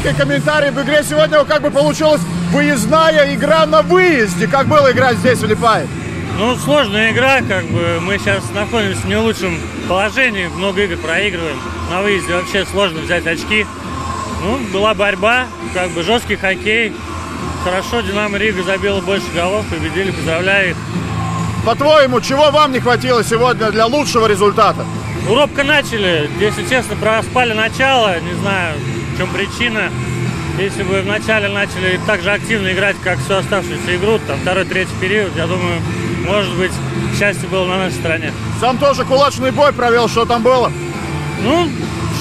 краткий комментарий об игре. Сегодня как бы получилась выездная игра на выезде. Как было играть здесь, в Лиепае? Ну, сложная игра, как бы мы сейчас находимся в не лучшем положении, много игр проигрываем. На выезде вообще сложно взять очки. Ну, была борьба, как бы жесткий хоккей. Хорошо, Динамо Рига забила больше голов, победили, поздравляю их. По-твоему, чего вам не хватило сегодня для лучшего результата? Робко начали, если честно, проспали начало, не знаю, в чем причина. Если бы вначале начали так же активно играть, как всю оставшуюся игру, там второй-третий период, я думаю, может быть, счастье было на нашей стороне. Сам тоже кулачный бой провел, что там было? Ну,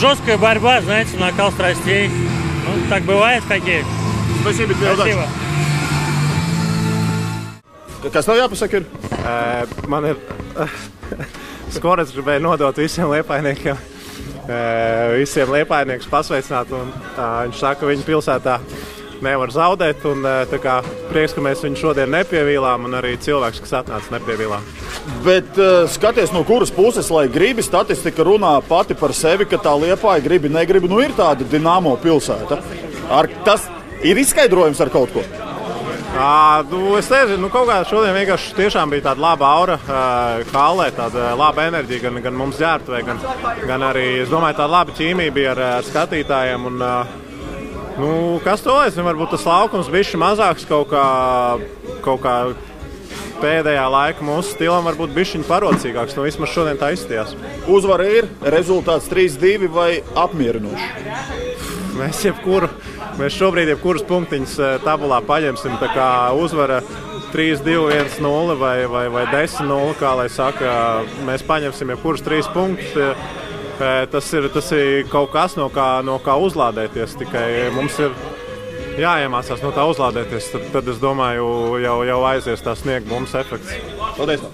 жесткая борьба, знаете, накал страстей. Ну, так бывает в хоккее. Спасибо тебе, Спасибо. Kas tev jāpasaka ir? Man ir skoras, gribēju nodot visiem liepājniekiem, visiem liepājniekus pasveicināt. Viņš saka, ka viņa pilsētā nevar zaudēt. Un, tā kā prieks, ka mēs viņu šodien nepievīlām un arī cilvēks, kas atnāca, nepievīlām. Bet skaties, no kuras puses, lai gribi, statistika runā pati par sevi, ka tā Liepāja gribi, negribi. Nu ir tāda Dinamo pilsēta. Tas ir izskaidrojums ar kaut ko? Es nezinu, kaut kā šodien vienkārši tiešām bija tāda laba aura hallē, tāda laba enerģija gan mums ģērbtuvē, gan arī, es domāju, tāda laba ķīmija bija ar skatītājiem. Un, nu, kas to es, varbūt tas laukums bišķi mazāks kaut kā pēdējā laika mūsu stilam varbūt bišķiņ parocīgāks. Nu, vismaz šodien tā izstījās. Uzvara ir, rezultāts 3-2 vai apmierinoši? Mēs šobrīd jebkuras punktiņas tabulā paņemsim, tā kā uzvara 3-2, 1-0 vai 10-0, kā lai saka, mēs paņemsim jebkuras 3 punktus. Tas ir kaut kas, no kā uzlādēties, tikai mums ir jāiemācās no tā uzlādēties, tad es domāju, jau aizies tā sniegt mums efekts. Paldies!